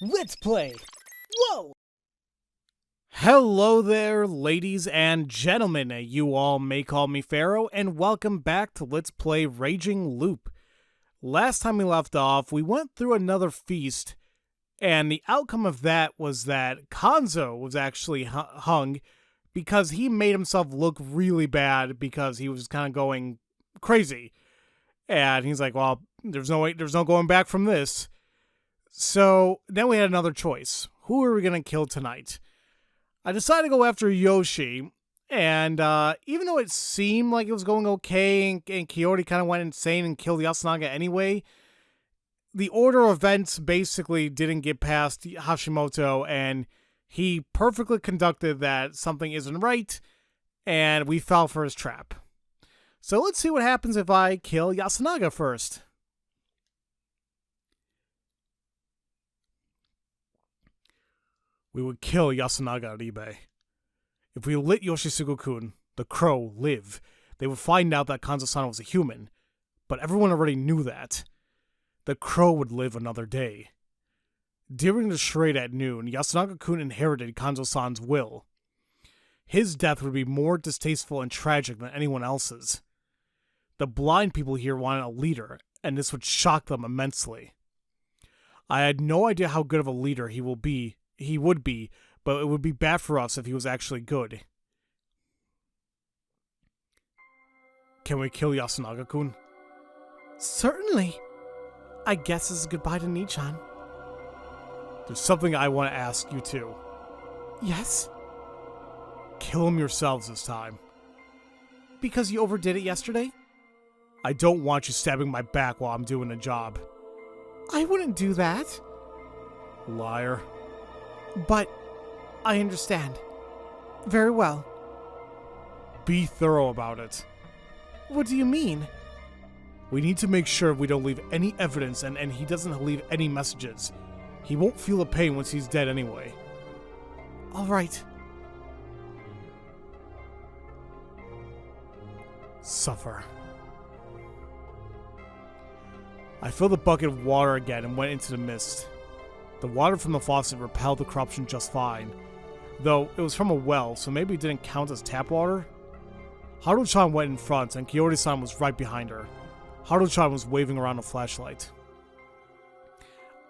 Let's play! Whoa! Hello there, ladies and gentlemen. You all may call me Pharaoh, and welcome back to Let's Play Raging Loop. Last time we left off, we went through another feast, and the outcome of that was that Kanzo was actually hung because he made himself look really bad because he was kind of going crazy. And he's like, well, there's no going back from this. So then we had another choice. Who are we going to kill tonight? I decided to go after Yoshi, and even though it seemed like it was going okay, and Kyoto kind of went insane and killed Yasunaga anyway, the order of events basically didn't get past Hashimoto, and he perfectly conducted that something isn't right, and we fell for his trap. So let's see what happens if I kill Yasunaga first. We would kill Yasunaga Aribe. If we let Yoshisugu-kun, the crow, live, they would find out that Kanzo-san was a human. But everyone already knew that. The crow would live another day. During the charade at noon, Yasunaga-kun inherited Kanzo-san's will. His death would be more distasteful and tragic than anyone else's. The blind people here wanted a leader, and this would shock them immensely. I had no idea how good of a leader he would be, but it would be bad for us if he was actually good. Can we kill Yasunaga-kun? Certainly. I guess this is goodbye to Nichan. There's something I want to ask you too. Yes? Kill him yourselves this time. Because you overdid it yesterday? I don't want you stabbing my back while I'm doing a job. I wouldn't do that. Liar. But I understand. Very well. Be thorough about it. What do you mean? We need to make sure we don't leave any evidence and he doesn't leave any messages. He won't feel the pain once he's dead anyway. All right. Suffer. I filled the bucket of water again and went into the mist. The water from the faucet repelled the corruption just fine, though it was from a well, so maybe it didn't count as tap water? Haru-chan went in front, and Kyoto-san was right behind her. Haru-chan was waving around a flashlight.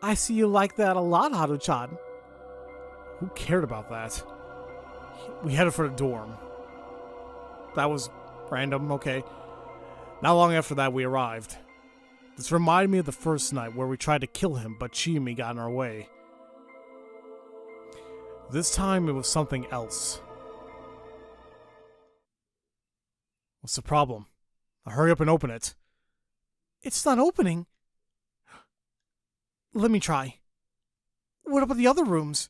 I see you like that a lot, Haru-chan. Who cared about that? We headed for the dorm. That was random, okay. Not long after that, we arrived. This reminded me of the first night where we tried to kill him, but Chiyumi got in our way. This time it was something else. What's the problem? Now hurry up and open it. It's not opening. Let me try. What about the other rooms?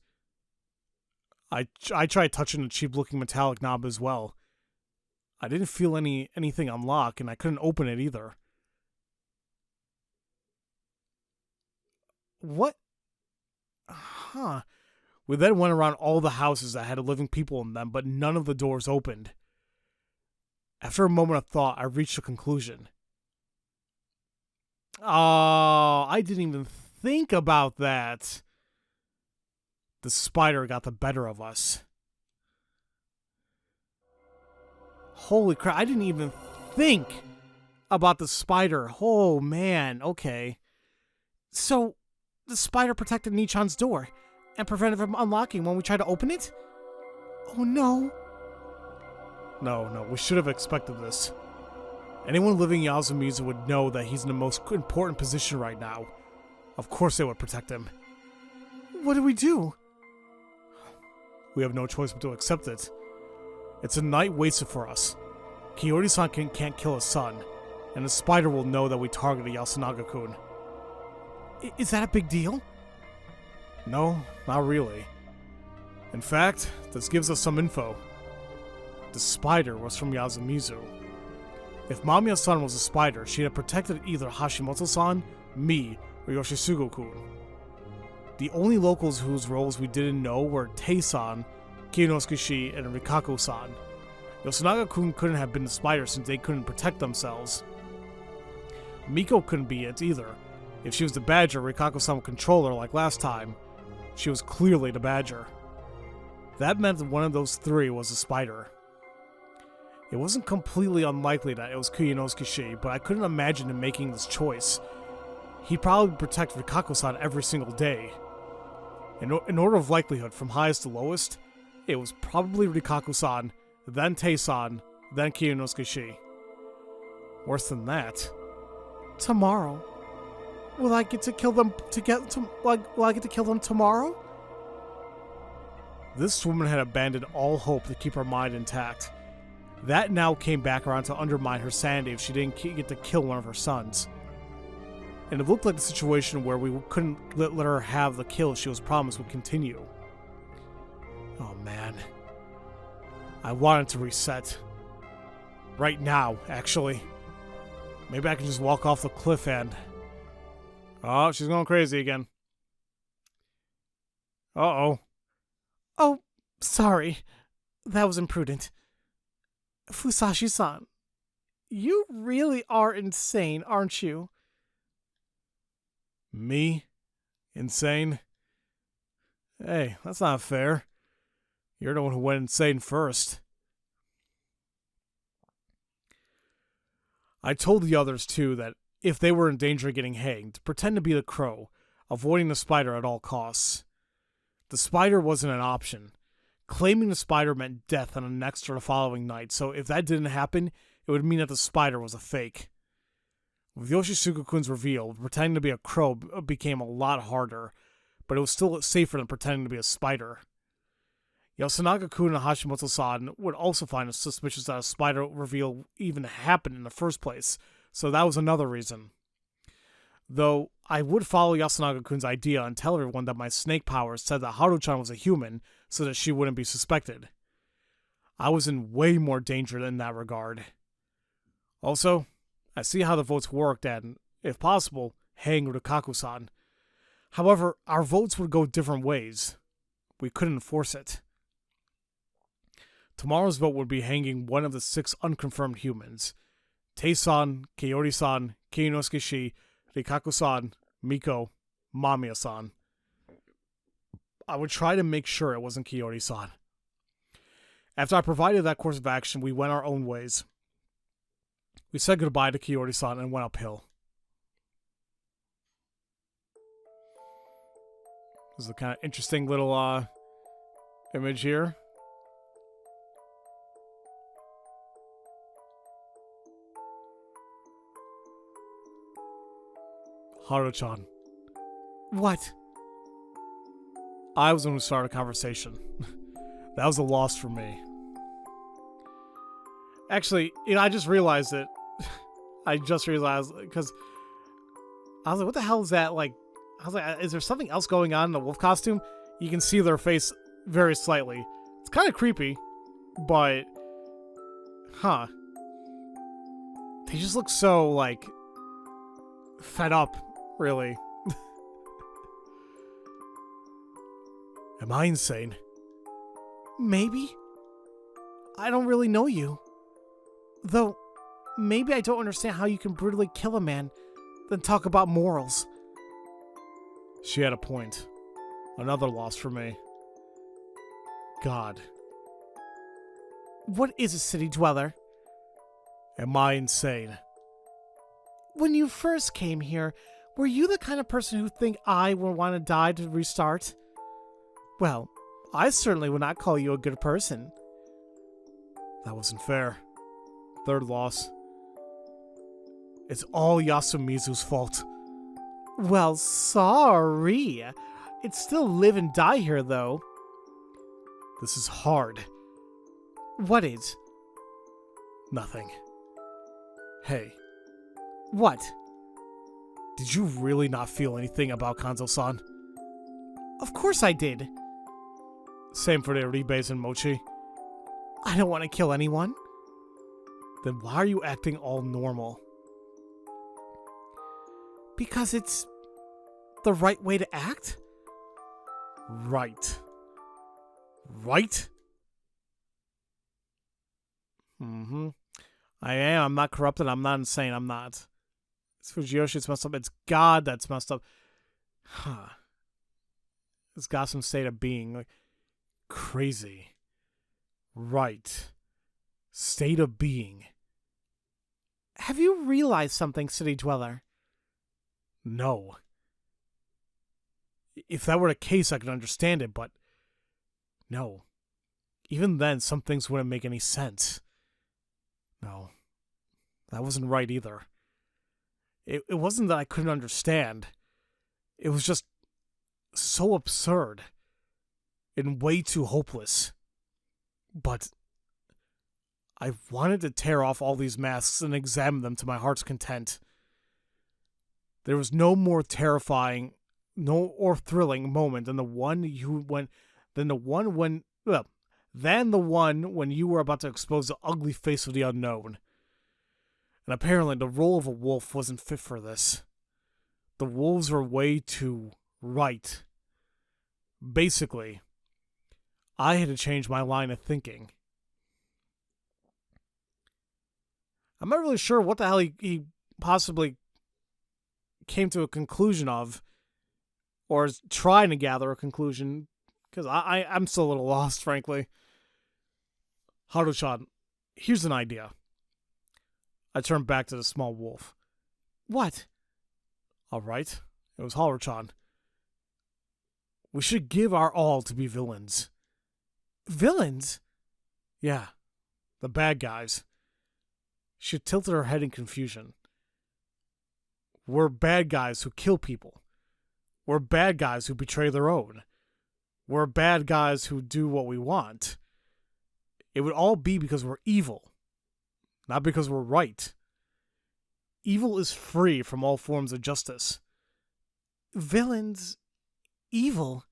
I tried touching the cheap-looking metallic knob as well. I didn't feel anything unlock, and I couldn't open it either. What? Huh. We then went around all the houses that had living people in them, but none of the doors opened. After a moment of thought, I reached a conclusion. Oh, I didn't even think about that. The spider got the better of us. Holy crap, I didn't even think about the spider. Oh, man, okay. So, the spider protected Nichan's door and prevented it from unlocking when we tried to open it? Oh no. No, we should have expected this. Anyone living in Yasumizu would know that he's in the most important position right now. Of course they would protect him. What do we do? We have no choice but to accept it. It's a night wasted for us. Kyoto-san can't kill his son, and the spider will know that we targeted Yasunaga-kun. Is that a big deal? No, not really. In fact, this gives us some info. The spider was from Yasumizu. If Mamiya-san was a spider, she'd have protected either Hashimoto-san, me, or Yoshisugu-kun. The only locals whose roles we didn't know were Tei-san, Kinosuke-shi, and Rikaku-san. Yasunaga-kun couldn't have been the spider since they couldn't protect themselves. Miko couldn't be it either. If she was the Badger, Rikako-san would control her like last time. She was clearly the Badger. That meant that one of those three was a spider. It wasn't completely unlikely that it was Kuyunosuke, but I couldn't imagine him making this choice. He'd probably protect Rikako-san every single day. In order of likelihood, from highest to lowest, it was probably Rikako-san, then Tei-san, then Kuyunosuke. Worse than that. Tomorrow. Will I get to kill them will I get to kill them tomorrow? This woman had abandoned all hope to keep her mind intact. That now came back around to undermine her sanity if she didn't get to kill one of her sons. And it looked like the situation where we couldn't let her have the kill she was promised would continue. Oh man. I wanted to reset. Right now, actually. Maybe I can just walk off the cliff and... Oh, she's going crazy again. Uh-oh. Oh, sorry. That was imprudent. Fusashi-san, you really are insane, aren't you? Me? Insane? Hey, that's not fair. You're the one who went insane first. I told the others, too, that if they were in danger of getting hanged, pretend to be the crow, avoiding the spider at all costs. The spider wasn't an option. Claiming the spider meant death on the next or the following night, so if that didn't happen, it would mean that the spider was a fake. With Yoshisuke-kun's reveal, pretending to be a crow became a lot harder, but it was still safer than pretending to be a spider. Yasunaga-kun and Hashimoto-san would also find it suspicious that a spider reveal even happened in the first place, so that was another reason. Though, I would follow Yasunaga-kun's idea and tell everyone that my snake powers said that Haru-chan was a human, so that she wouldn't be suspected. I was in way more danger in that regard. Also, I see how the votes worked and, if possible, hang Rikako-san. However, our votes would go different ways. We couldn't force it. Tomorrow's vote would be hanging one of the 6 unconfirmed humans. Tei-san, Kiyori-san, Kiyunosuke, Rikako-san, Miko, Mamiya-san. I would try to make sure it wasn't Kiyori-san. After I provided that course of action, we went our own ways. We said goodbye to Kiyori-san and went uphill. This is a kind of interesting little image here. Haru-chan. What? I was the one who started a conversation. That was a loss for me. Actually, I just realized it. I just realized, because I was like, what the hell is that? Like, I was like, is there something else going on in the wolf costume? You can see their face very slightly. It's kind of creepy, but... Huh. They just look so, like... fed up, really. Am I insane? Maybe. I don't really know you. Though, maybe I don't understand how you can brutally kill a man, then talk about morals. She had a point. Another loss for me. God. What is a city dweller? Am I insane? When you first came here, were you the kind of person who think I would want to die to restart? Well, I certainly would not call you a good person. That wasn't fair. Third loss. It's all Yasumizu's fault. Well, sorry. It's still live and die here, though. This is hard. What is? Nothing. Hey. What? Did you really not feel anything about Kanzo-san? Of course I did. Same for the Ribes and Mochi. I don't want to kill anyone. Then why are you acting all normal? Because it's the right way to act? Right. Right? I am. I'm not corrupted. I'm not insane. I'm not. It's Fujiyoshi that's messed up. It's God that's messed up. Huh. It's got some state of being. Like, crazy. Right. State of being. Have you realized something, City Dweller? No. If that were the case, I could understand it, but no. Even then, some things wouldn't make any sense. No. That wasn't right either. It wasn't that I couldn't understand. It was just so absurd and way too hopeless. But I wanted to tear off all these masks and examine them to my heart's content. There was no more terrifying, or thrilling moment than the one when you were about to expose the ugly face of the unknown. And apparently the role of a wolf wasn't fit for this. The wolves were way too right. Basically, I had to change my line of thinking. I'm not really sure what the hell he possibly came to a conclusion of, or is trying to gather a conclusion, because I'm still a little lost, frankly. Haru-chan, here's an idea. I turned back to the small wolf. What? All right, it was Haru-chan. We should give our all to be villains. Villains? Yeah, the bad guys. She tilted her head in confusion. We're bad guys who kill people. We're bad guys who betray their own. We're bad guys who do what we want. It would all be because we're evil, not because we're right. Evil is free from all forms of justice. Villains? Evil?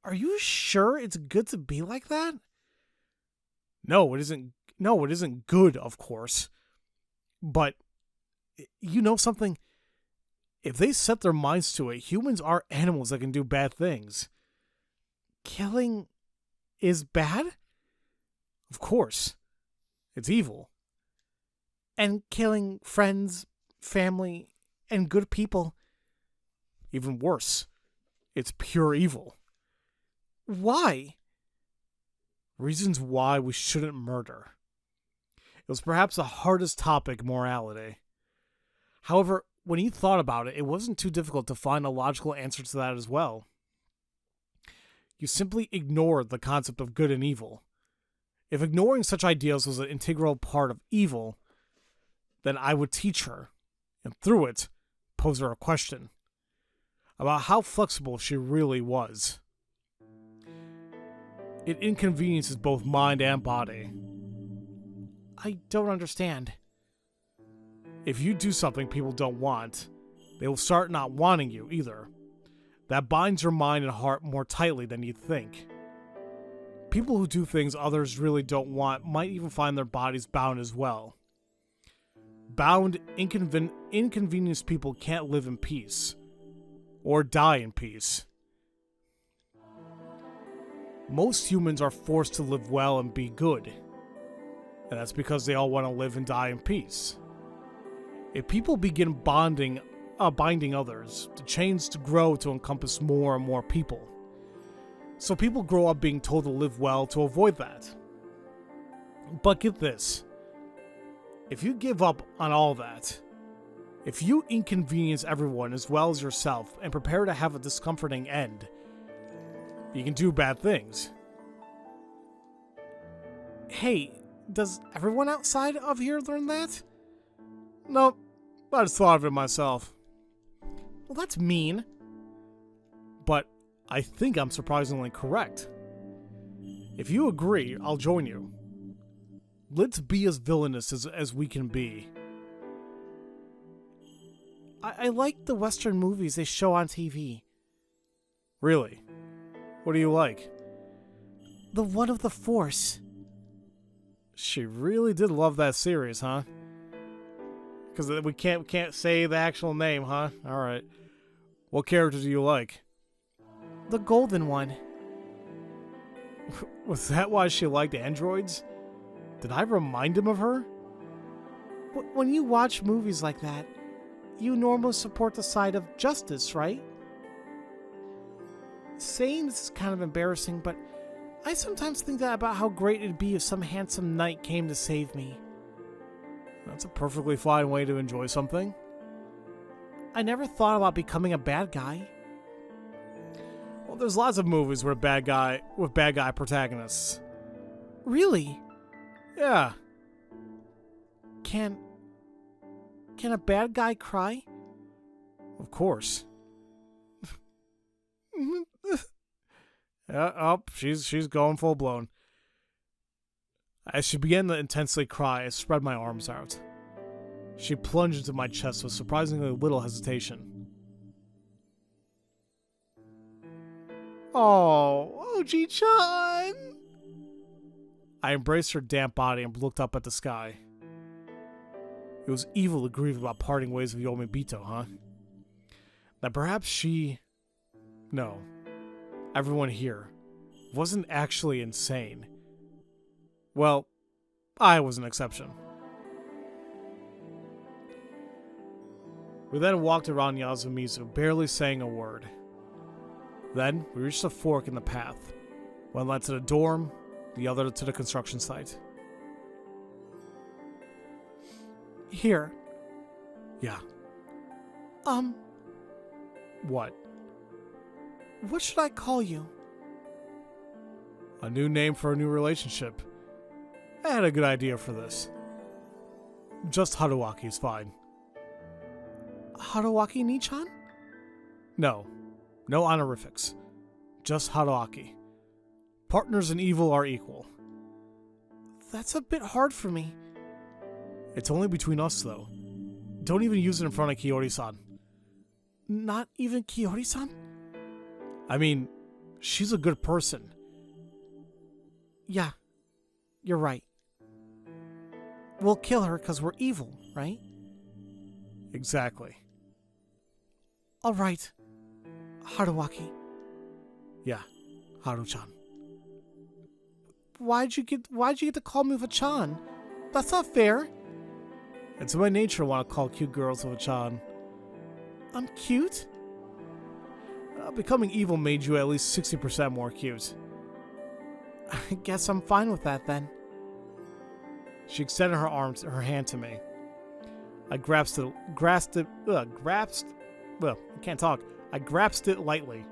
Are you sure it's good to be like that? No, it isn't. No, it isn't good, of course. But, you know something? If they set their minds to it, humans are animals that can do bad things. Killing is bad? Of course. It's evil. And killing friends, family, and good people? Even worse. It's pure evil. Why? Reasons why we shouldn't murder. It was perhaps the hardest topic, morality. However, when he thought about it, it wasn't too difficult to find a logical answer to that as well. You simply ignored the concept of good and evil. If ignoring such ideals was an integral part of evil, then I would teach her, and through it, pose her a question about how flexible she really was. It inconveniences both mind and body. I don't understand. If you do something people don't want, they will start not wanting you either. That binds your mind and heart more tightly than you'd think. People who do things others really don't want might even find their bodies bound as well. Bound, inconvenienced people can't live in peace. Or die in peace. Most humans are forced to live well and be good. And that's because they all want to live and die in peace. If people begin binding others, the chains grow to encompass more and more people. So people grow up being told to live well to avoid that. But get this. If you give up on all that, if you inconvenience everyone as well as yourself and prepare to have a discomforting end, you can do bad things. Hey, does everyone outside of here learn that? Nope, I just thought of it myself. Well, that's mean. But I think I'm surprisingly correct. If you agree, I'll join you. Let's be as villainous as we can be. I like the Western movies they show on TV. Really? What do you like? The one of the Force. She really did love that series, huh? Because we can't say the actual name, huh? Alright. What character do you like? The golden one. Was that why she liked androids? Did I remind him of her? When you watch movies like that, you normally support the side of justice, right? Saying this is kind of embarrassing, but I sometimes think that about how great it'd be if some handsome knight came to save me. That's a perfectly fine way to enjoy something. I never thought about becoming a bad guy. Well, there's lots of movies with bad guy protagonists. Really? Yeah. Can a bad guy cry? Of course. She's going full blown. As she began to intensely cry, I spread my arms out. She plunged into my chest with surprisingly little hesitation. Oh, Oji-chan! I embraced her damp body and looked up at the sky. It was evil to grieve about parting ways with Yomibito, huh? That perhaps no, everyone here wasn't actually insane. Well, I was an exception. We then walked around Yasumizu, barely saying a word. Then, we reached a fork in the path. One led to the dorm, the other to the construction site. Here. Yeah. What? What should I call you? A new name for a new relationship. I had a good idea for this. Just Haruaki is fine. Haruaki Nichan? No honorifics. Just Haruaki. Partners in evil are equal. That's a bit hard for me. It's only between us, though. Don't even use it in front of Kiyori-san. Not even Kiyori-san? I mean, she's a good person. Yeah, you're right. We'll kill her because we're evil, right? Exactly. All right, Haruaki. Yeah, Haru-chan. Why'd you get to call me with a chan? That's not fair. It's in my nature to want to call cute girls with a chan. I'm cute? Becoming evil made you at least 60% more cute. I guess I'm fine with that then. She extended her hand to me. I grasped it lightly.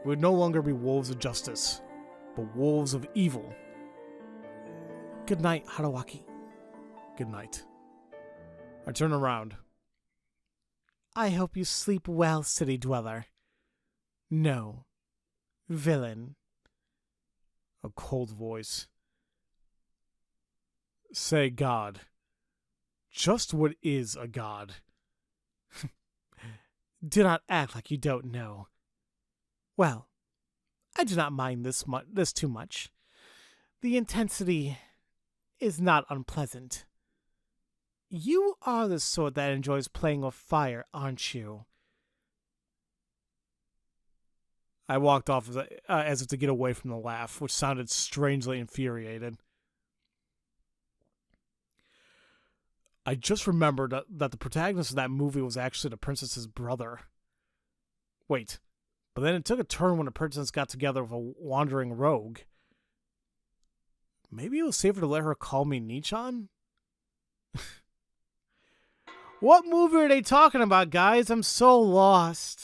We would no longer be wolves of justice, but wolves of evil. Good night, Haruaki. Good night. I turned around. I hope you sleep well, city dweller. No, villain. A cold voice. Say God. Just what is a god? Do not act like you don't know. Well, I do not mind this too much. The intensity is not unpleasant. You are the sort that enjoys playing with fire, aren't you? I walked off as if to get away from the laugh, which sounded strangely infuriated. I just remembered that the protagonist of that movie was actually the princess's brother. Wait, but then it took a turn when the princess got together with a wandering rogue. Maybe it was safer to let her call me Nichan? What movie are they talking about, guys? I'm so lost.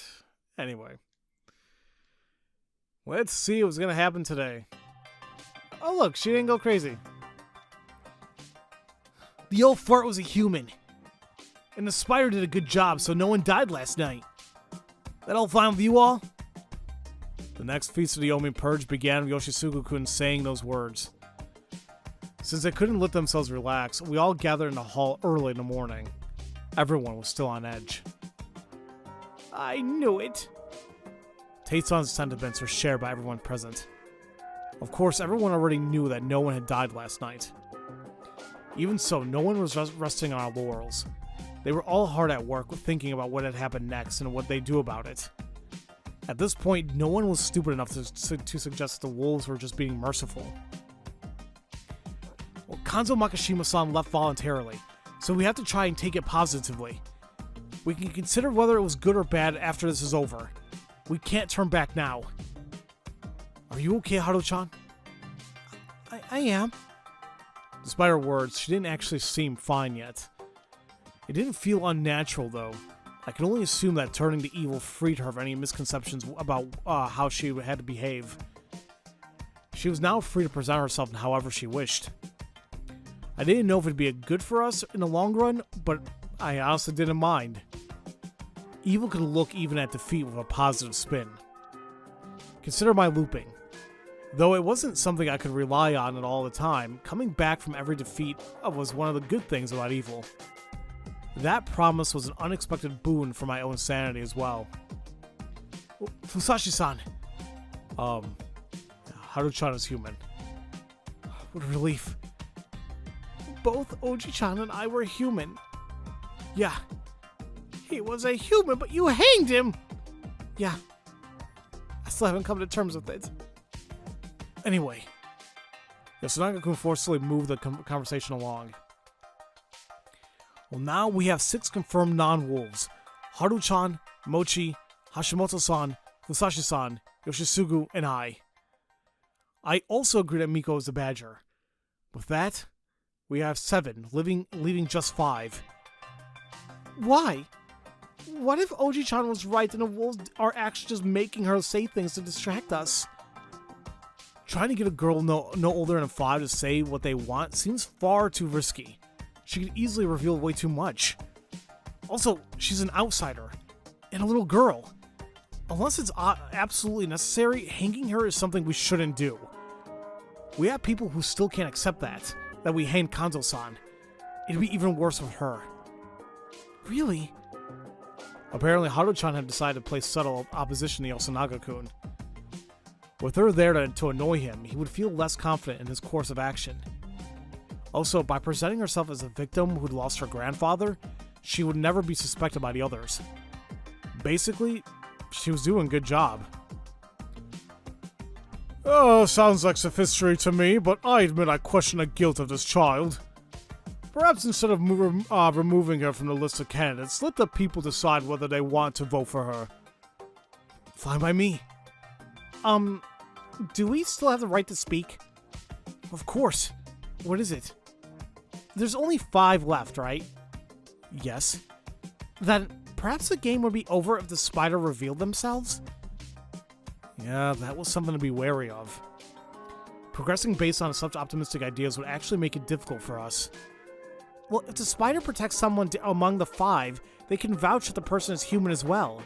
Anyway. Let's see what's going to happen today. Oh, look, she didn't go crazy. The old fart was a human. And the spider did a good job, so no one died last night. That all fine with you all? The next Feast of the Omi Purge began with Yoshisuke-kun saying those words. Since they couldn't let themselves relax, we all gathered in the hall early in the morning. Everyone was still on edge. I knew it. Taison's sentiments were shared by everyone present. Of course, everyone already knew that no one had died last night. Even so, no one was resting on our laurels. They were all hard at work thinking about what had happened next and what they'd do about it. At this point, no one was stupid enough to suggest the wolves were just being merciful. Well, Kanzo Makishima-san left voluntarily, so we have to try and take it positively. We can consider whether it was good or bad after this is over. We can't turn back now. Are you okay, Haru-chan? I am. Despite her words, she didn't actually seem fine yet. It didn't feel unnatural, though. I can only assume that turning to evil freed her of any misconceptions about how she had to behave. She was now free to present herself however she wished. I didn't know if it'd be good for us in the long run, but I honestly didn't mind. Evil could look even at defeat with a positive spin. Consider my looping. Though it wasn't something I could rely on at all the time, coming back from every defeat was one of the good things about evil. That promise was an unexpected boon for my own sanity as well. Fusashi-san. Haru-chan is human. What a relief. Both Oji-chan and I were human. Yeah. He was a human, but you hanged him! Yeah. I still haven't come to terms with it. Anyway, Yasunaga-kun forcefully moved the conversation along. Well, now we have 6 confirmed non-wolves. Haru-chan, Mochi, Hashimoto-san, Fusashi-san, Yoshisugu, and I. I also agree that Miko is the badger. With that, we have 7, leaving just 5. Why? What if Oji-chan was right and the wolves are actually just making her say things to distract us? Trying to get a girl no older than 5 to say what they want seems far too risky. She could easily reveal way too much. Also, she's an outsider. And a little girl. Unless it's absolutely necessary, hanging her is something we shouldn't do. We have people who still can't accept that we hanged Kanzo-san. It'd be even worse with her. Really? Apparently, Haru-chan had decided to play subtle opposition to Yasunaga-kun. With her there to annoy him, he would feel less confident in his course of action. Also, by presenting herself as a victim who'd lost her grandfather, she would never be suspected by the others. Basically, she was doing a good job. Oh, sounds like sophistry to me, but I admit I question the guilt of this child. Perhaps instead of removing her from the list of candidates, let the people decide whether they want to vote for her. Fine by me. Do we still have the right to speak? Of course. What is it? There's only 5 left, right? Yes. Then perhaps the game would be over if the spider revealed themselves? Yeah, that was something to be wary of. Progressing based on such optimistic ideas would actually make it difficult for us. Well, if the spider protects someone among the 5, they can vouch that the person is human as well.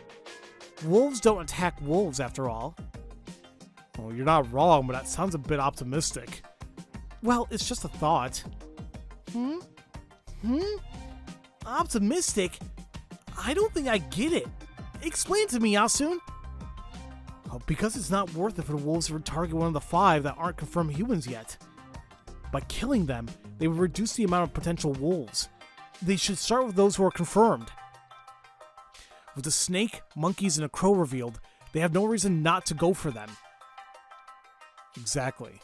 Wolves don't attack wolves, after all. Well, you're not wrong, but that sounds a bit optimistic. Well, it's just a thought. Optimistic? I don't think I get it. Explain to me, Yasun. Oh, because it's not worth it for the wolves to target one of the 5 that aren't confirmed humans yet. By killing them, they would reduce the amount of potential wolves. They should start with those who are confirmed. With the snake, monkeys, and a crow revealed, they have no reason not to go for them. Exactly.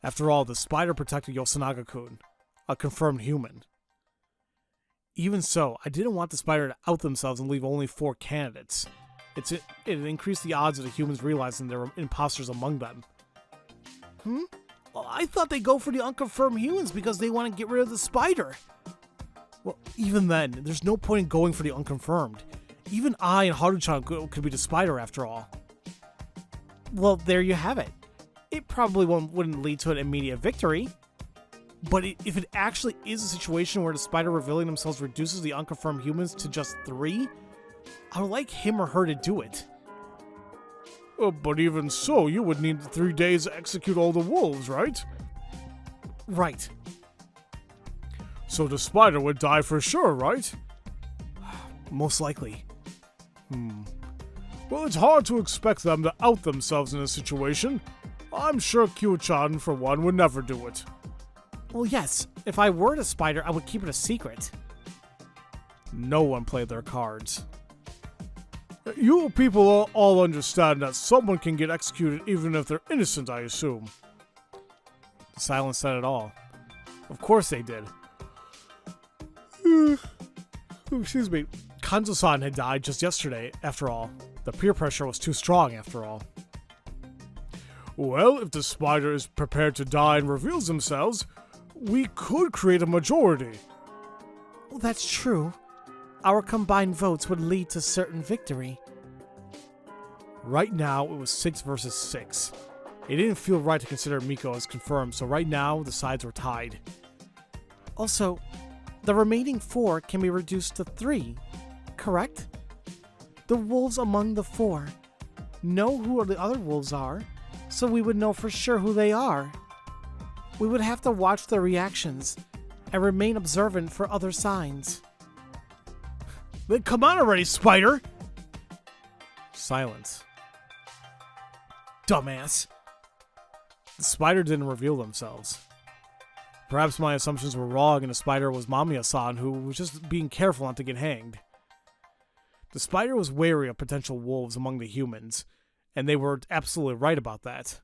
After all, the spider protected Yasunaga-kun, a confirmed human. Even so, I didn't want the spider to out themselves and leave only 4 candidates. It increased the odds of the humans realizing there were imposters among them. Well, I thought they go for the unconfirmed humans because they want to get rid of the spider. Well, even then, there's no point in going for the unconfirmed. Even I and Haru-chan could be the spider after all. Well, there you have it. It probably wouldn't lead to an immediate victory. But if it actually is a situation where the spider revealing themselves reduces the unconfirmed humans to just 3, I would like him or her to do it. But even so, you would need 3 days to execute all the wolves, right? Right. So the spider would die for sure, right? Most likely. Well, it's hard to expect them to out themselves in this situation. I'm sure Kyu-chan, for one, would never do it. Well, yes. If I were the spider, I would keep it a secret. No one played their cards. You people all understand that someone can get executed even if they're innocent, I assume. The silence said it all. Of course they did. Excuse me. Kanzo-san had died just yesterday, after all. The peer pressure was too strong, after all. Well, if the spider is prepared to die and reveals themselves, we could create a majority. Well, that's true. Our combined votes would lead to certain victory. Right now, it was 6 versus 6. It didn't feel right to consider Miko as confirmed, so right now, the sides were tied. Also, the remaining 4 can be reduced to 3, correct? The wolves among the 4 know who the other wolves are, so we would know for sure who they are. We would have to watch their reactions and remain observant for other signs. Then come on already, spider! Silence. Dumbass. The spider didn't reveal themselves. Perhaps my assumptions were wrong and the spider was Mamiya-san, who was just being careful not to get hanged. The spider was wary of potential wolves among the humans, and they were absolutely right about that.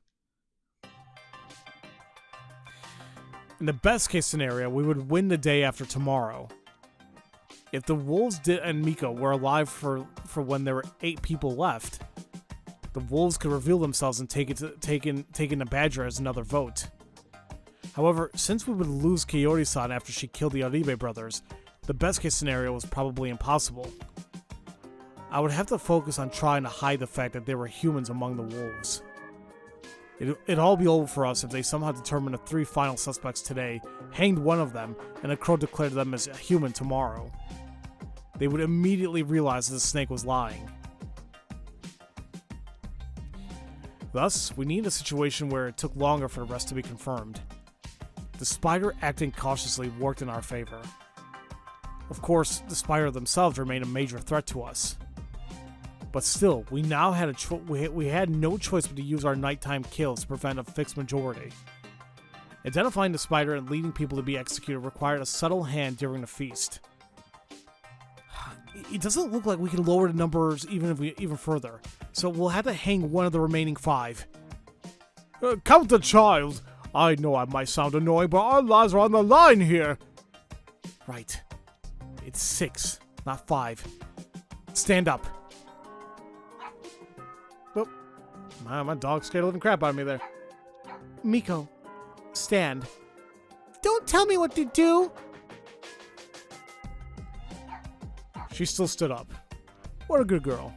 In the best case scenario, we would win the day after tomorrow. If the wolves and Miko were alive for when there were 8 people left, the wolves could reveal themselves and take in the badger as another vote. However, since we would lose Kiyori-san after she killed the Oribe brothers, the best case scenario was probably impossible. I would have to focus on trying to hide the fact that there were humans among the wolves. It'd all be over for us if they somehow determined the 3 final suspects today, hanged one of them, and the crow declared them as a human tomorrow. They would immediately realize that the snake was lying. Thus, we need a situation where it took longer for the rest to be confirmed. The spider acting cautiously worked in our favor. Of course, the spider themselves remained a major threat to us. But still, we now had we had no choice but to use our nighttime kills to prevent a fixed majority. Identifying the spider and leading people to be executed required a subtle hand during the feast. It doesn't look like we can lower the numbers even further, so we'll have to hang one of the remaining 5. Count the child! I know I might sound annoying, but our lives are on the line here! Right. It's 6, not 5. Stand up. Well, my dog scared the living crap out of me there. Miko, stand. Don't tell me what to do! She still stood up. What a good girl.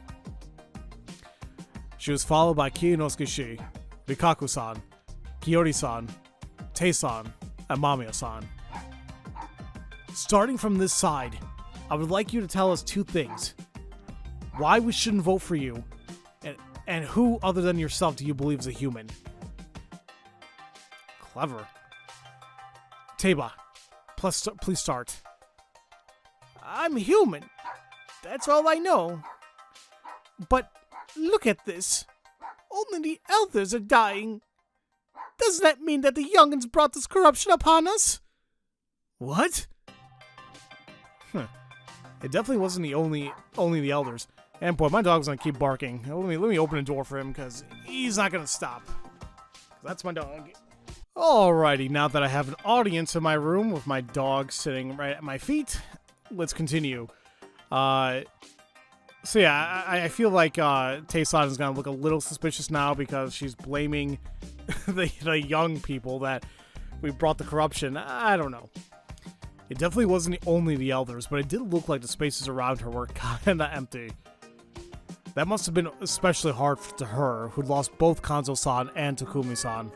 She was followed by Kiyonosuke-shi, Rikaku-san, Kiyori-san, Tei-san, and Mamiya-san. Starting from this side, I would like you to tell us 2 things. Why we shouldn't vote for you, and who other than yourself do you believe is a human? Clever. Teiba, please start. I'm human. That's all I know. But look at this. Only the elders are dying. Doesn't that mean that the youngins brought this corruption upon us? What? It definitely wasn't only the elders. And boy, my dog's gonna keep barking. Let me open the door for him because he's not gonna stop. That's my dog. Alrighty, now that I have an audience in my room with my dog sitting right at my feet, let's continue. So yeah, I feel like Tei-san is gonna look a little suspicious now because she's blaming the young people that we brought the corruption. I don't know. It definitely wasn't only the elders, but it did look like the spaces around her were kinda empty. That must have been especially hard to her, who'd lost both Kanzo-san and Takumi-san.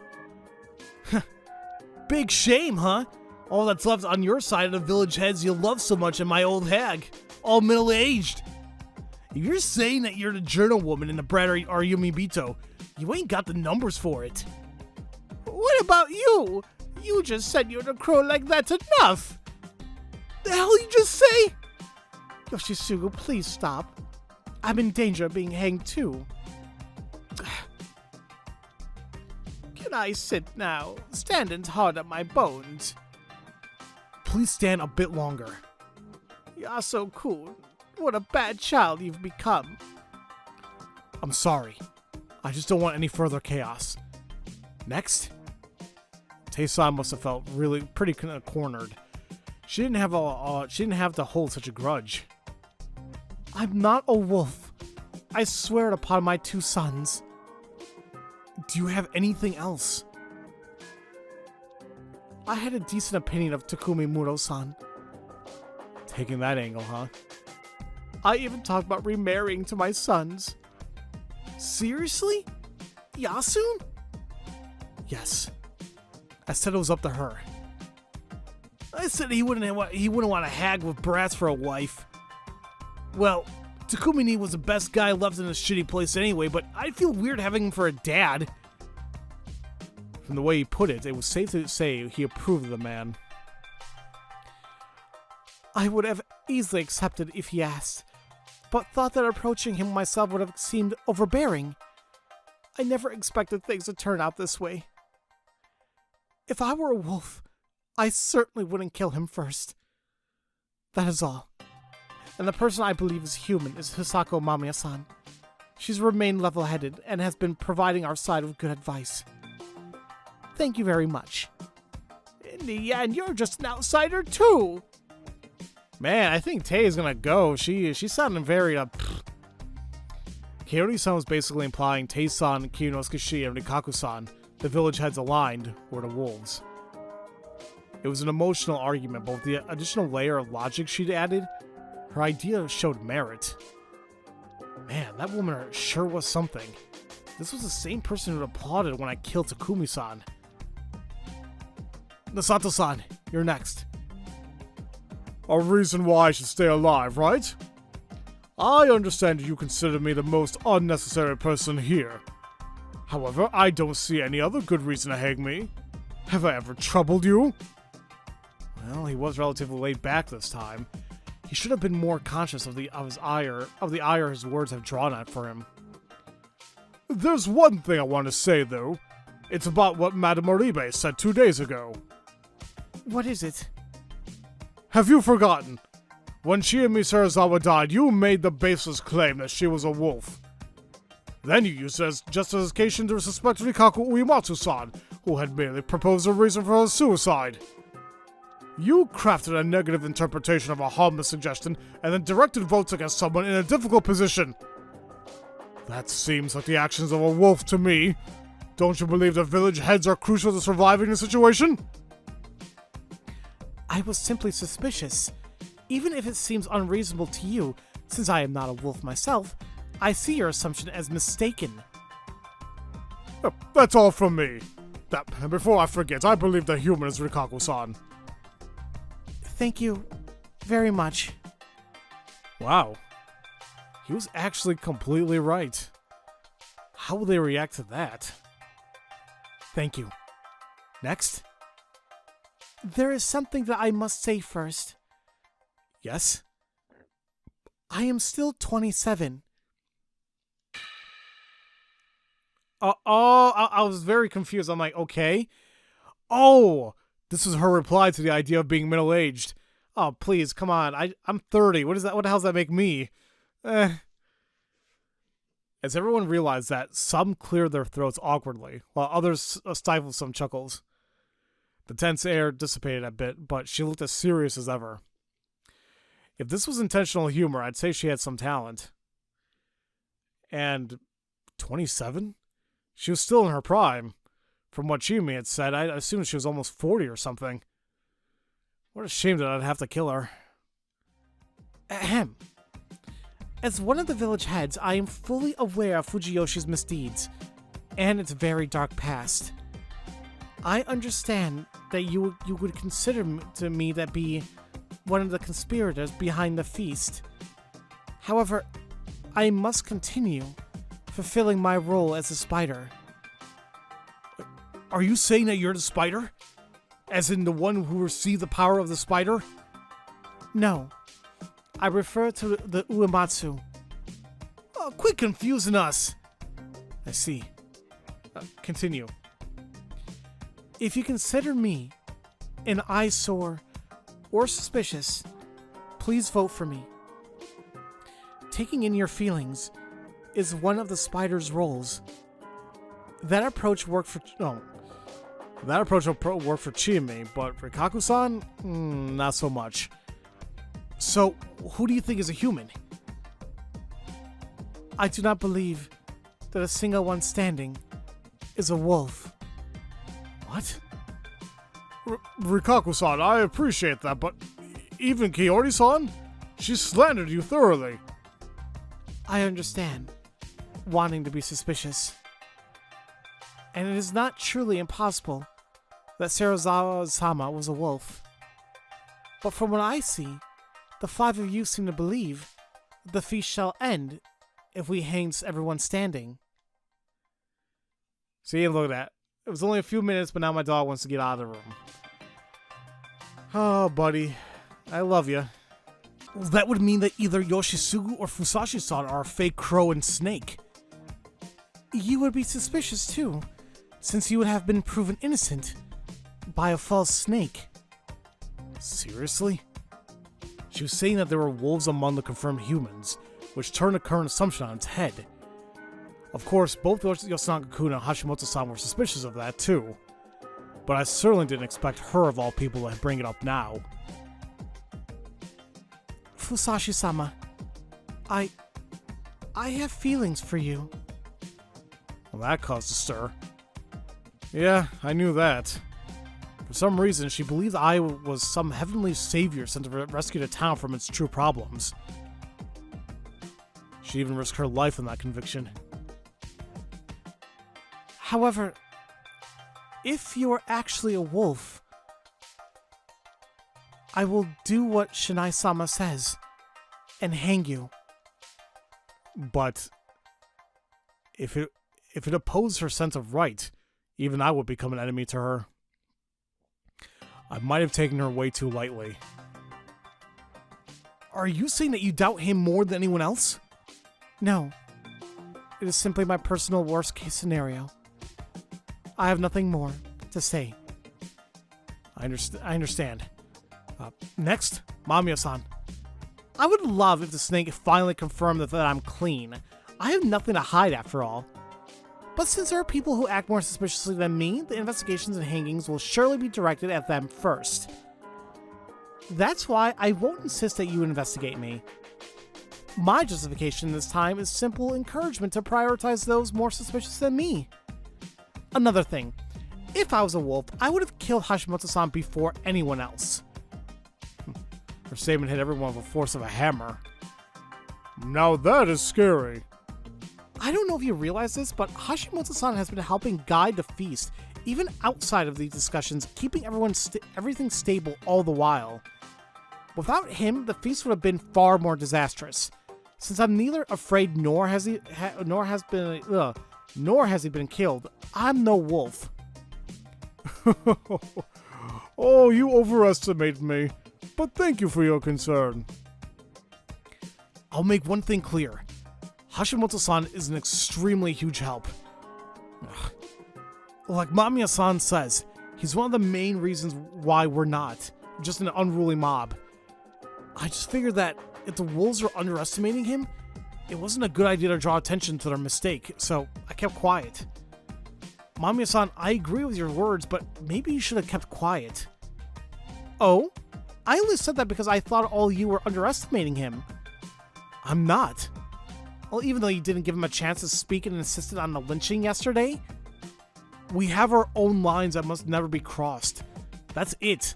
Big shame, huh? All that's left on your side of the village heads you love so much and my old hag. All middle-aged. If you're saying that you're the journal woman and the brat are Yumibito, you ain't got the numbers for it. What about you? You just said you're the crow like that's enough. The hell you just say? Yoshisugu, please stop. I'm in danger of being hanged too. Can I sit now? Standing's hard on my bones. Please stand a bit longer. You're so cool. What a bad child you've become. I'm sorry. I just don't want any further chaos. Next. Tei-san must have felt really pretty cornered. She didn't have to hold such a grudge. I'm not a wolf. I swear it upon my 2 sons. Do you have anything else? I had a decent opinion of Takumi Muro-san. Taking that angle, huh? I even talked about remarrying to my sons. Seriously? Yasun? Yes. I said it was up to her. I said he wouldn't want to hag with brats for a wife. Well, Takumi was the best guy left in this shitty place anyway, but I'd feel weird having him for a dad. From the way he put it, it was safe to say he approved of the man. I would have easily accepted if he asked, but thought that approaching him myself would have seemed overbearing. I never expected things to turn out this way. If I were a wolf, I certainly wouldn't kill him first. That is all. And the person I believe is human is Hisako Mamiya-san. She's remained level-headed and has been providing our side with good advice. Thank you very much. In the end, you're just an outsider too. Man, I think Tay is gonna go. She's sounding very Kyoto-san was basically implying Tay-san, Kiyunosuke-shi, and Rikaku-san, the village heads aligned, were the wolves. It was an emotional argument, but with the additional layer of logic she'd added, her idea showed merit. Man, that woman sure was something. This was the same person who applauded when I killed Takumi-san. Nasato-san, you're next. A reason why I should stay alive, right? I understand you consider me the most unnecessary person here. However, I don't see any other good reason to hang me. Have I ever troubled you? Well, he was relatively laid back this time. He should have been more conscious of the ire his words have drawn out for him. There's one thing I want to say, though. It's about what Madame Oribe said 2 days ago. What is it? Have you forgotten? When Chiemi Sarazawa died, you made the baseless claim that she was a wolf. Then you used it as justification to suspect Rikaku Uematsu-san, who had merely proposed a reason for her suicide. You crafted a negative interpretation of a harmless suggestion and then directed votes against someone in a difficult position. That seems like the actions of a wolf to me. Don't you believe the village heads are crucial to surviving the situation? I was simply suspicious. Even if it seems unreasonable to you, since I am not a wolf myself, I see your assumption as mistaken. That's all from me. And before I forget, I believe the human is Rikaku-san. Thank you very much. Wow. He was actually completely right. How will they react to that? Thank you. Next? There is something that I must say first. Yes? I am still 27. I was very confused. I'm like, okay. Oh, this is her reply to the idea of being middle-aged. Oh, please, come on. I'm 30. What is that? What the hell does that make me? As everyone realized that, some cleared their throats awkwardly, while others stifled some chuckles. The tense air dissipated a bit, but she looked as serious as ever. If this was intentional humor, I'd say she had some talent. And 27? She was still in her prime. From what Chiumi had said, I assumed she was almost 40 or something. What a shame that I'd have to kill her. Ahem. As one of the village heads, I am fully aware of Fujiyoshi's misdeeds, and its very dark past. I understand that you would consider to me that be one of the conspirators behind the feast. However, I must continue fulfilling my role as a spider. Are you saying that you're the spider? As in the one who received the power of the spider? No. I refer to the Uematsu. Oh, quit confusing us. I see. Continue. If you consider me an eyesore or suspicious, please vote for me. Taking in your feelings is one of the spider's roles. That approach worked for will work for Chiemi, but for Rikaku-san, not so much. So, who do you think is a human? I do not believe that a single one standing is a wolf. What? Rikaku-san, I appreciate that, but even Kiori-san? She slandered you thoroughly. I understand wanting to be suspicious. And it is not truly impossible that Serizawa-sama was a wolf. But from what I see, the 5 of you seem to believe that the feast shall end if we hang everyone standing. See, look at that. It was only a few minutes, but now my dog wants to get out of the room. Oh, buddy. I love you. Well, that would mean that either Yoshisugu or Fusashi-san are a fake crow and snake. You would be suspicious too, since you would have been proven innocent by a false snake. Seriously? She was saying that there were wolves among the confirmed humans, which turned the current assumption on its head. Of course, both Yoshinaga-kun and Hashimoto-san were suspicious of that too, but I certainly didn't expect her of all people to bring it up now. Fusashi-sama, I have feelings for you. Well, that caused a stir. Yeah, I knew that. For some reason, she believed I was some heavenly savior sent to rescue the town from its true problems. She even risked her life in that conviction. However, if you are actually a wolf, I will do what Shinai-sama says and hang you. But if it opposed her sense of right, even I would become an enemy to her. I might have taken her way too lightly. Are you saying that you doubt him more than anyone else? No. It is simply my personal worst-case scenario. I have nothing more to say. I understand. Next, Mamiya-san. I would love if the snake finally confirmed that I'm clean. I have nothing to hide after all. But since there are people who act more suspiciously than me, the investigations and hangings will surely be directed at them first. That's why I won't insist that you investigate me. My justification this time is simple encouragement to prioritize those more suspicious than me. Another thing, if I was a wolf, I would have killed Hashimoto-san before anyone else. Her statement hit everyone with the force of a hammer. Now that is scary. I don't know if you realize this, but Hashimoto-san has been helping guide the feast, even outside of these discussions, keeping everything stable all the while. Without him, the feast would have been far more disastrous. Since I'm neither afraid nor has he been killed, I'm no wolf. Oh, you overestimate me, but thank you for your concern. I'll make one thing clear. Hashimoto-san is an extremely huge help. Ugh. Like Mamiya-san says, he's one of the main reasons why we're not just an unruly mob. I just figured that if the wolves were underestimating him, it wasn't a good idea to draw attention to their mistake, so I kept quiet. Mamiya-san, I agree with your words, but maybe you should have kept quiet. Oh? I only said that because I thought all you were underestimating him. I'm not. Well, even though you didn't give him a chance to speak and insisted on the lynching yesterday? We have our own lines that must never be crossed. That's it.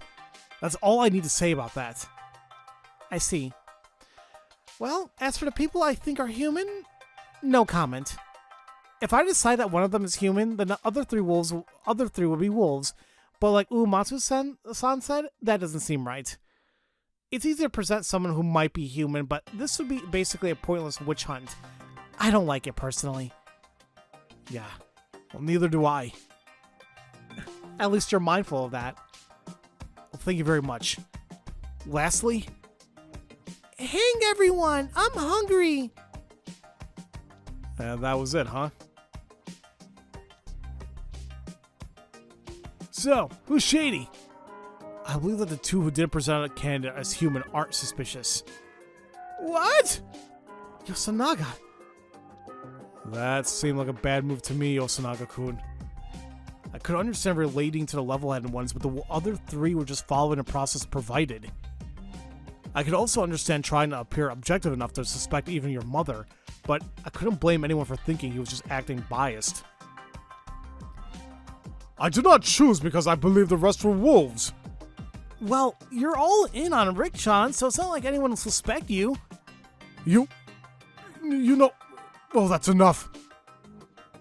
That's all I need to say about that. I see. Well, as for the people I think are human, no comment. If I decide that one of them is human, then the other three will be wolves. But like Uematsu-san said, that doesn't seem right. It's easy to present someone who might be human, but this would be basically a pointless witch hunt. I don't like it personally. Yeah, well, neither do I. At least you're mindful of that. Well, thank you very much. Lastly, hang everyone! I'm hungry! And that was it, huh? So, who's shady? I believe that the two who didn't present a candidate as human aren't suspicious. What? Yoshinaga. That seemed like a bad move to me, Yoshinaga-kun. I could understand relating to the level-headed ones, but the other three were just following a process provided. I could also understand trying to appear objective enough to suspect even your mother, but I couldn't blame anyone for thinking he was just acting biased. I did not choose because I believe the rest were wolves. Well, you're all in on Rick-chan, so it's not like anyone will suspect you. You know... Well, that's enough.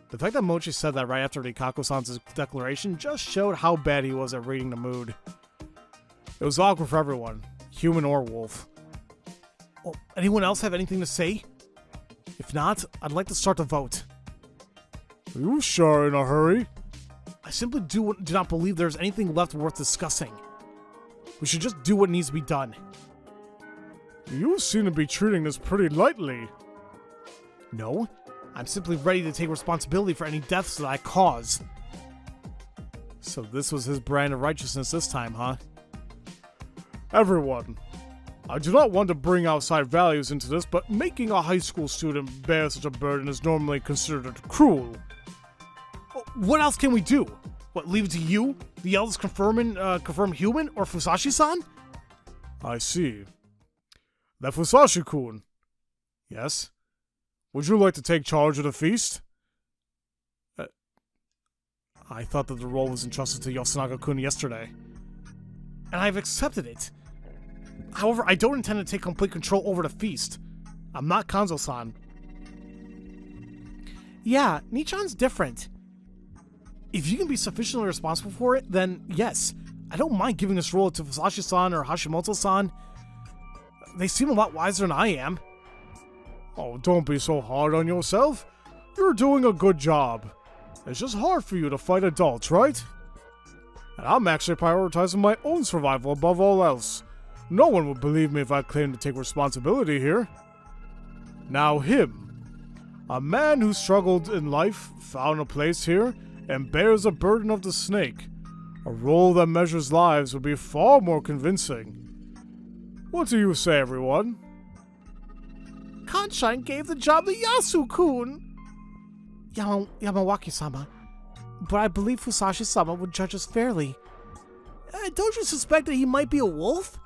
The fact that Mochi said that right after Rikaku-san's declaration just showed how bad he was at reading the mood. It was awkward for everyone, human or wolf. Oh, anyone else have anything to say? If not, I'd like to start the vote. Are you sure in a hurry? I simply do not believe there's anything left worth discussing. We should just do what needs to be done. You seem to be treating this pretty lightly. No, I'm simply ready to take responsibility for any deaths that I cause. So this was his brand of righteousness this time, huh? Everyone, I do not want to bring outside values into this, but making a high school student bear such a burden is normally considered cruel. What else can we do? What, leave it to you, the eldest confirmed human, or Fusashi-san? I see. That Fusashi-kun. Yes? Would you like to take charge of the feast? I thought that the role was entrusted to Yosunaga-kun yesterday. And I've accepted it. However, I don't intend to take complete control over the feast. I'm not Kanzo-san. Yeah, Nichan's different. If you can be sufficiently responsible for it, then yes, I don't mind giving this role to Fusashi-san or Hashimoto-san. They seem a lot wiser than I am. Oh, don't be so hard on yourself. You're doing a good job. It's just hard for you to fight adults, right? And I'm actually prioritizing my own survival above all else. No one would believe me if I claimed to take responsibility here. Now him, a man who struggled in life, found a place here, and bears the burden of the snake. A role that measures lives would be far more convincing. What do you say, everyone? Kanshan gave the job to Yasu-kun. Yamawaki-sama. But I believe Fusashi-sama would judge us fairly. Don't you suspect that he might be a wolf?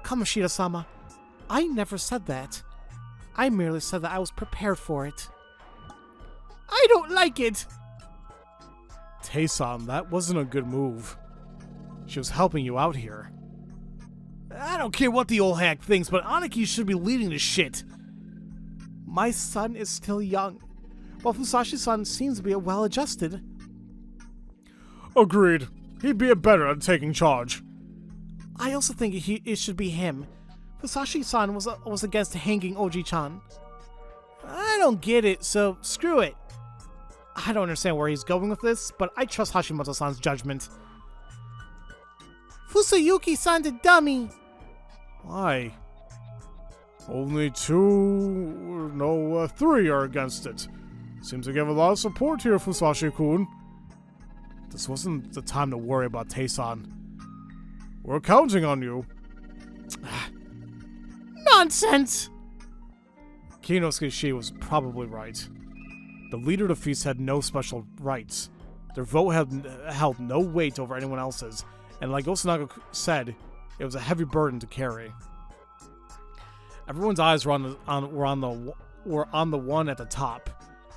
Kamoshida-sama, I never said that. I merely said that I was prepared for it. I don't like it! Tae-san, that wasn't a good move. She was helping you out here. I don't care what the old hack thinks, but Aniki should be leading this shit. My son is still young, while Fusashi-san seems to be well-adjusted. Agreed. He'd be better at taking charge. I also think it should be him. Fusashi-san was against hanging Oji-chan. I don't get it, so screw it. I don't understand where he's going with this, but I trust Hashimoto-san's judgment. Fusayuki-san the dummy! Why? Only three are against it. Seems to give a lot of support here, Fusashi-kun. This wasn't the time to worry about Tae-san. We're counting on you. Nonsense! Kinosuke Shi was probably right. The leader of the feast had no special rights. Their vote held no weight over anyone else's, and like Osanaga said, it was a heavy burden to carry. Everyone's eyes were on the one at the top,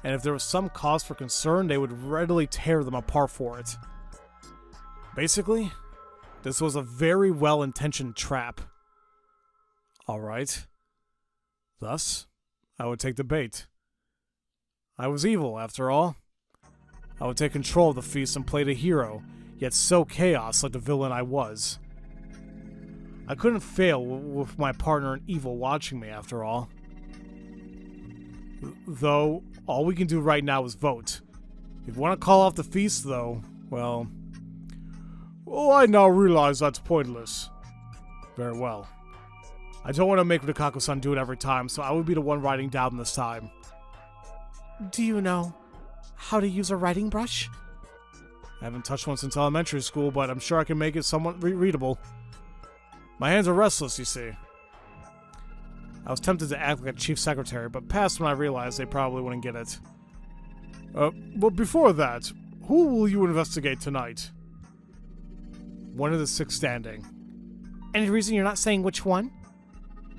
and if there was some cause for concern, they would readily tear them apart for it. Basically, this was a very well-intentioned trap. Alright. Thus, I would take the bait. I was evil, after all. I would take control of the feast and play the hero, yet sow chaos like the villain I was. I couldn't fail with my partner in evil watching me, after all. Though, all we can do right now is vote. If you want to call off the feast, though, well... Well, I now realize that's pointless. Very well. I don't want to make Rikaku-san do it every time, so I would be the one writing down this time. Do you know how to use a writing brush? I haven't touched one since elementary school, but I'm sure I can make it somewhat readable. My hands are restless, you see. I was tempted to act like a chief secretary, but passed when I realized they probably wouldn't get it. But before that, who will you investigate tonight? One of the six standing. Any reason you're not saying which one?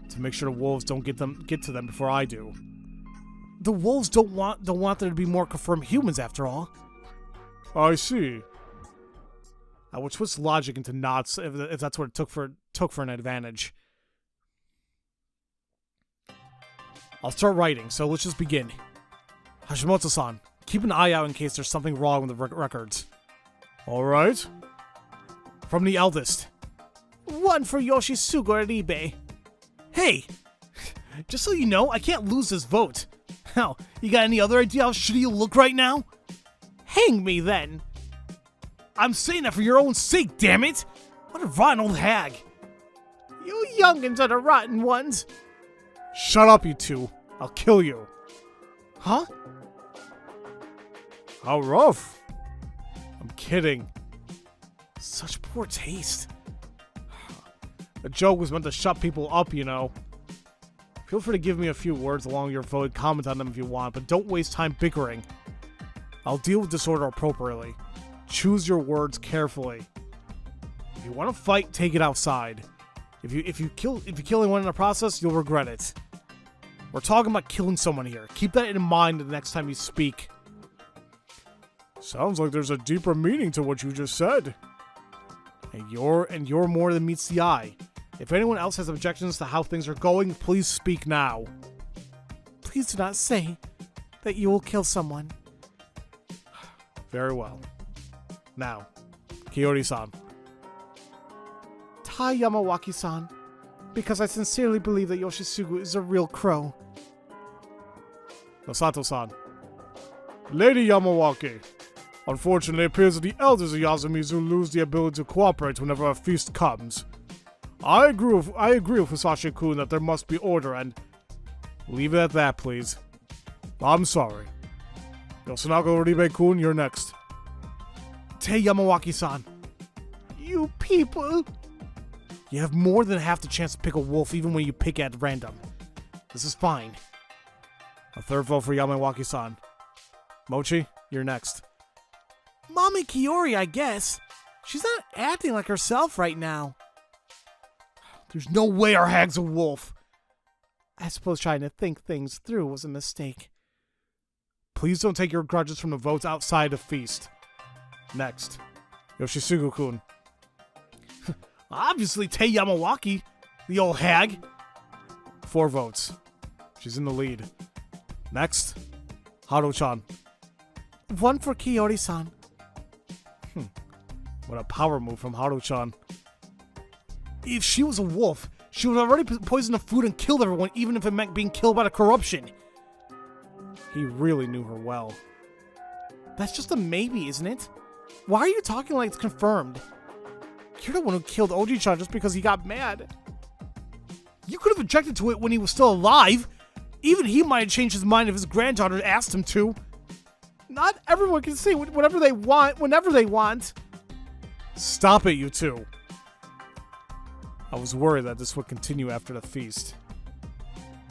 To make sure the wolves don't get to them before I do. The wolves don't want there to be more confirmed humans after all. I see. I would twist logic into knots if that's what it took for an advantage. I'll start writing, so let's just begin. Hashimoto-san, keep an eye out in case there's something wrong with the records. Alright. From the eldest. One for Yasumizu Ribe. Hey! Just so you know, I can't lose this vote. Hell, you got any other idea how shitty you look right now? Hang me then. I'm saying that for your own sake, damn it! What a rotten old hag. You youngins are the rotten ones. Shut up, you two. I'll kill you. Huh? How rough. I'm kidding. Such poor taste. The joke was meant to shut people up, you know. Feel free to give me a few words along your vote, comment on them if you want, but don't waste time bickering. I'll deal with disorder appropriately. Choose your words carefully. If you want to fight, take it outside. If you kill anyone in the process, you'll regret it. We're talking about killing someone here. Keep that in mind the next time you speak. Sounds like there's a deeper meaning to what you just said. And you're more than meets the eye. If anyone else has objections to how things are going, please speak now. Please do not say that you will kill someone. Very well. Now, Kiyori-san. Tai Yamawaki-san, because I sincerely believe that Yasumizu is a real crow. Masato-san. Lady Yamawaki. Unfortunately, it appears that the elders of Yasumizu lose the ability to cooperate whenever a feast comes. I agree with Fusashi-kun that there must be order and... Leave it at that, please. I'm sorry. Yosunaka Ribe-kun, you're next. Tei Yamawaki-san. You people! You have more than half the chance to pick a wolf even when you pick at random. This is fine. A third vote for Yamawaki-san. Mochi, you're next. Mommy Kiyori, I guess. She's not acting like herself right now. There's no way our hag's a wolf. I suppose trying to think things through was a mistake. Please don't take your grudges from the votes outside of feast. Next. Yoshisugu-kun. Obviously Tei Yamawaki, the old hag. 4 votes. She's in the lead. Next. Haru-chan. 1 for Kiyori-san. What a power move from Haru-chan. If she was a wolf, she would have already poisoned the food and killed everyone, even if it meant being killed by the corruption. He really knew her well. That's just a maybe, isn't it? Why are you talking like it's confirmed? You're the one who killed Oji-chan just because he got mad. You could have objected to it when he was still alive. Even he might have changed his mind if his granddaughter asked him to. Not everyone can say whatever they want, whenever they want. Stop it, you two. I was worried that this would continue after the feast.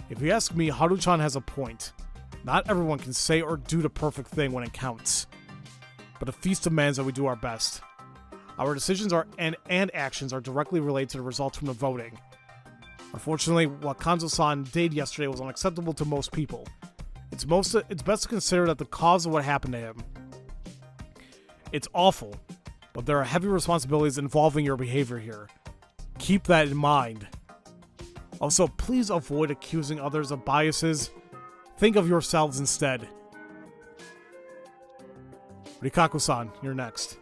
If you ask me, Haru-chan has a point. Not everyone can say or do the perfect thing when it counts. But the feast demands that we do our best. Our decisions and actions are directly related to the results from the voting. Unfortunately, what Kanzo-san did yesterday was unacceptable to most people. It's best to consider that the cause of what happened to him. It's awful, but there are heavy responsibilities involving your behavior here. Keep that in mind. Also, please avoid accusing others of biases. Think of yourselves instead. Rikaku-san, you're next.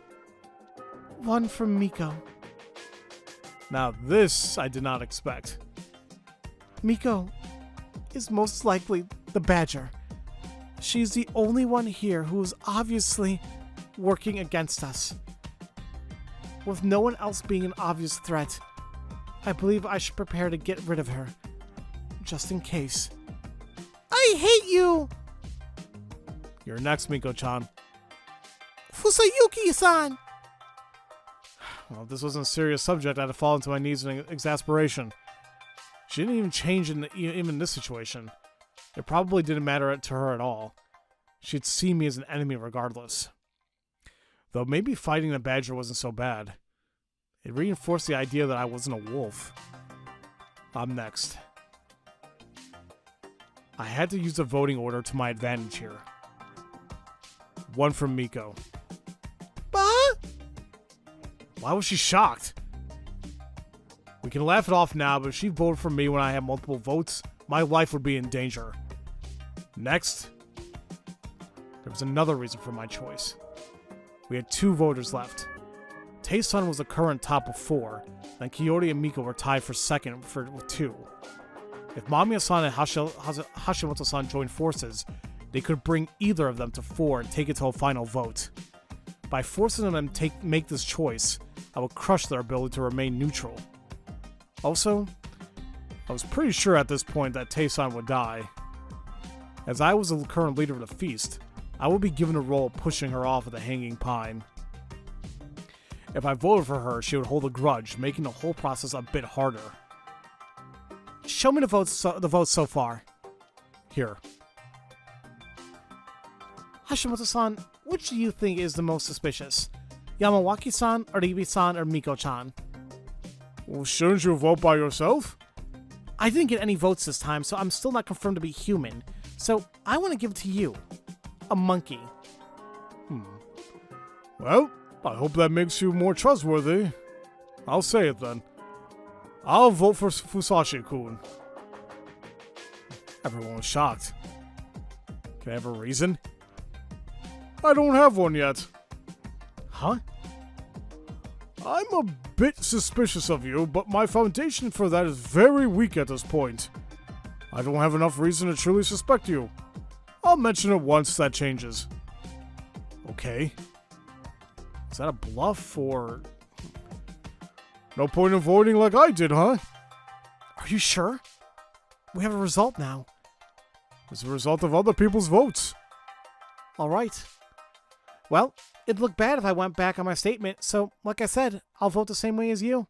1 for Miko. Now this I did not expect. Miko is most likely the Badger. She's the only one here who is obviously working against us. With no one else being an obvious threat, I believe I should prepare to get rid of her. Just in case. I hate you! You're next, Miko-chan. Fusayuki-san! Well, if this wasn't a serious subject, I'd have fallen to my knees in exasperation. She didn't even change even in this situation. It probably didn't matter to her at all. She'd see me as an enemy regardless. Though maybe fighting the Badger wasn't so bad. It reinforced the idea that I wasn't a wolf. I'm next. I had to use the voting order to my advantage here. 1 from Miko. Bah? Why was she shocked? We can laugh it off now, but if she voted for me when I had multiple votes, my life would be in danger. Next, there was another reason for my choice. We had 2 voters left. Tae-san was the current top of 4, and Kiori and Miko were tied for second with 2. If Mamiya-san and Hashimoto-san joined forces, they could bring either of them to 4 and take it to a final vote. By forcing them to make this choice, I would crush their ability to remain neutral. Also, I was pretty sure at this point that Tae-san would die. As I was the current leader of the feast, I would be given the role of pushing her off of the hanging pine. If I voted for her, she would hold a grudge, making the whole process a bit harder. Show me the votes so far. Here. Hashimoto-san, which do you think is the most suspicious? Yamawaki-san, Aribi-san, or Miko-chan? Well, shouldn't you vote by yourself? I didn't get any votes this time, so I'm still not confirmed to be human. So I want to give it to you. A monkey. Well, I hope that makes you more trustworthy. I'll say it then. I'll vote for Fusashi-kun. Everyone was shocked. Can I have a reason? I don't have one yet. Huh? I'm a bit suspicious of you, but my foundation for that is very weak at this point. I don't have enough reason to truly suspect you. I'll mention it once that changes. Okay. Is that a bluff or... No point in voting like I did, huh? Are you sure? We have a result now. It's a result of other people's votes. Alright. Well, it'd look bad if I went back on my statement, so, like I said, I'll vote the same way as you.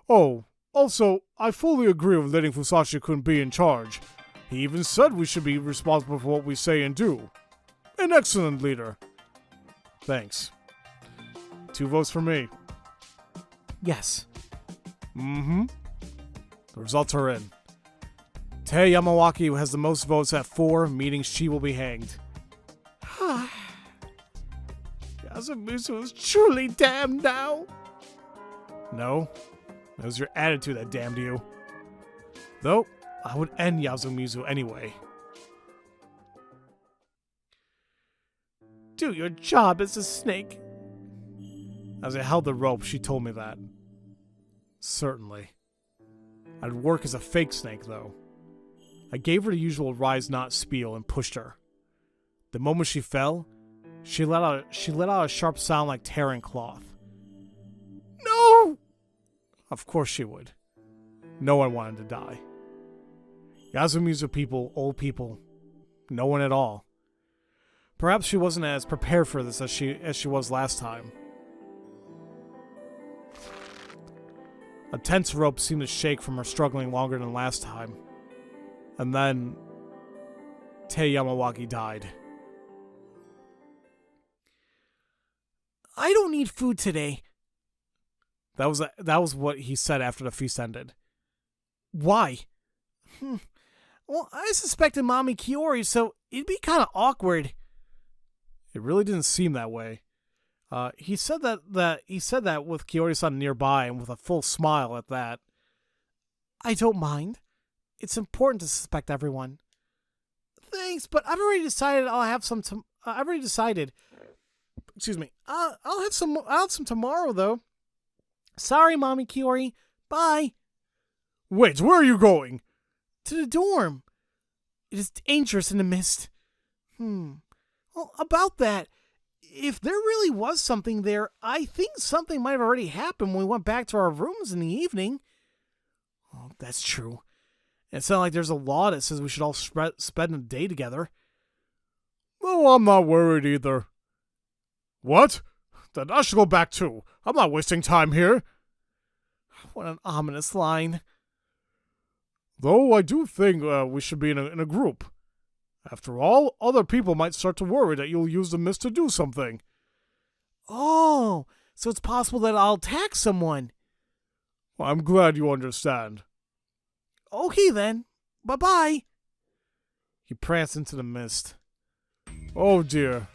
Oh, also, I fully agree with letting Fusashi-kun be in charge. He even said we should be responsible for what we say and do. An excellent leader. Thanks. 2 votes for me. Yes. Mm-hmm. The results are in. Tae Yamawaki has the most votes at 4, meaning she will be hanged. Yasumizu is truly damned now. No, it was your attitude that damned you. Though, I would end Yasumizu anyway. Do your job as a snake. As I held the rope, she told me that. Certainly. I'd work as a fake snake, though. I gave her the usual rise not spiel and pushed her. The moment she fell, she let out a sharp sound like tearing cloth. No! Of course she would. No one wanted to die. Yasumizu people, old people, no one at all. Perhaps she wasn't as prepared for this as she was last time. A tense rope seemed to shake from her struggling longer than last time. And then... Tae Yamawaki died. I don't need food today. That was what he said after the feast ended. Why? Well, I suspected Mommy Kiori, so it'd be kind of awkward. It really didn't seem that way. He said that with Kiori-san nearby and with a full smile at that. I don't mind. It's important to suspect everyone. Thanks, but I've already decided I'll have some. I've already decided. Excuse me. I'll have some tomorrow, though. Sorry, Mommy Kiori. Bye. Wait, where are you going? To the dorm. It is dangerous in the mist. Well, about that. If there really was something there, I think something might have already happened when we went back to our rooms in the evening. Oh, that's true. It's not like there's a law that says we should all spend a day together. Well, I'm not worried either. What? Then I should go back too. I'm not wasting time here. What an ominous line. Though I do think we should be in a group. After all, other people might start to worry that you'll use the mist to do something. Oh, so it's possible that I'll attack someone. Well, I'm glad you understand. Okay then. Bye-bye. He pranced into the mist. Oh dear.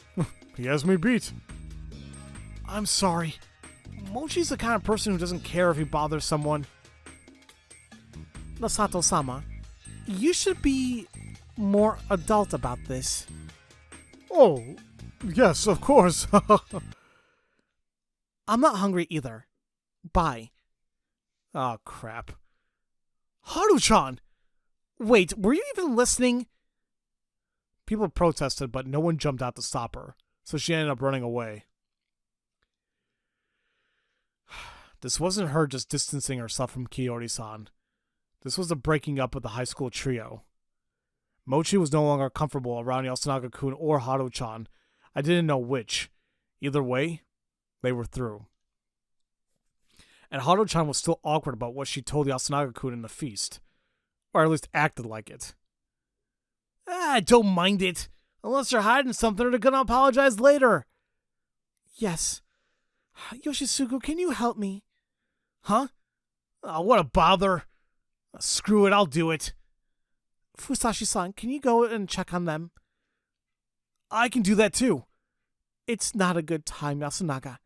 He has me beat. I'm sorry. Mochi's the kind of person who doesn't care if he bothers someone. Masato-sama, you should be more adult about this. Oh, yes, of course. I'm not hungry either. Bye. Oh, crap. Haru-chan! Wait, were you even listening? People protested, but no one jumped out to stop her, so she ended up running away. This wasn't her just distancing herself from Kiyori-san. This was the breaking up of the high school trio. Mochi was no longer comfortable around Yasunaga-kun or Haru-chan. I didn't know which. Either way, they were through. And Haru-chan was still awkward about what she told Yasunaga-kun in the feast. Or at least acted like it. Don't mind it. Unless they're hiding something, they're gonna apologize later. Yes. Yoshisugu, can you help me? Huh? Oh, what a bother. Screw it, I'll do it. Fusashi-san, can you go and check on them? I can do that too. It's not a good time, Yasunaga.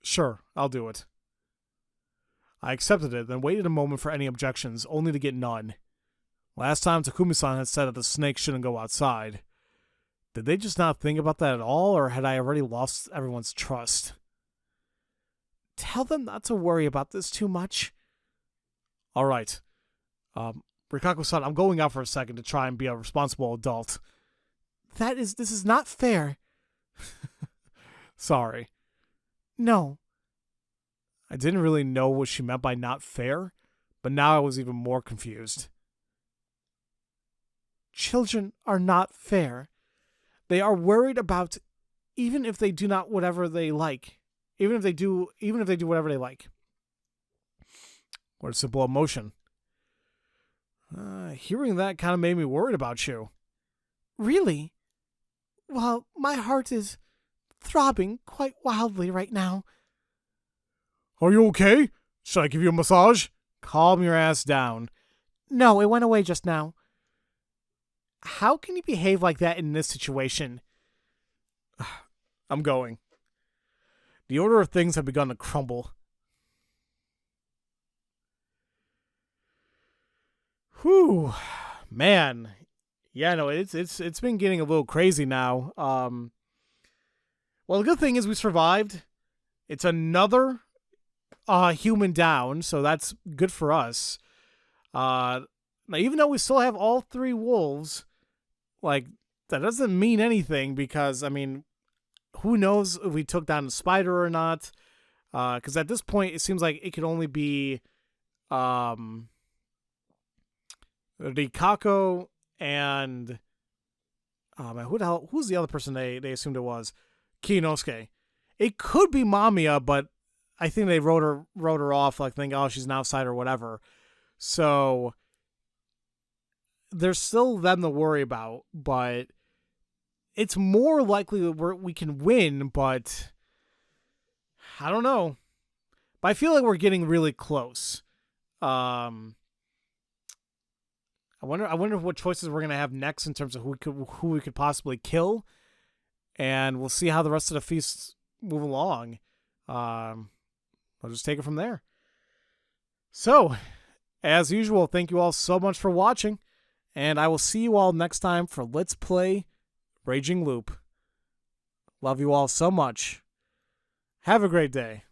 Sure, I'll do it. I accepted it, then waited a moment for any objections, only to get none. Last time Takumi-san had said that the snake shouldn't go outside. Did they just not think about that at all, or had I already lost everyone's trust? Tell them not to worry about this too much. All right. Rikaku-san, I'm going out for a second to try and be a responsible adult. This is not fair. Sorry. No. I didn't really know what she meant by not fair, but now I was even more confused. Children are not fair. They are worried about even if they do not whatever they like. Even if they do whatever they like. What a simple emotion. Hearing that kind of made me worried about you. Really? Well, my heart is throbbing quite wildly right now. Are you okay? Should I give you a massage? Calm your ass down. No, it went away just now. How can you behave like that in this situation? I'm going. The order of things had begun to crumble. Whew. Man. Yeah, no, it's been getting a little crazy now. Well, the good thing is we survived. It's another human down, so that's good for us. Now, even though we still have all three wolves, like, that doesn't mean anything because, I mean, who knows if we took down the spider or not? Because at this point, it seems like it could only be Rikako and who's the other person they assumed it was? Kinosuke. It could be Mamiya, but I think they wrote her off, like thinking, oh, she's an outsider or whatever. So there's still them to worry about, but it's more likely that we can win, but I don't know. But I feel like we're getting really close. I wonder what choices we're gonna have next in terms of who we could possibly kill, and we'll see how the rest of the feasts move along. I'll just take it from there. So, as usual, thank you all so much for watching, and I will see you all next time for Let's Play Raging Loop. Love you all so much. Have a great day.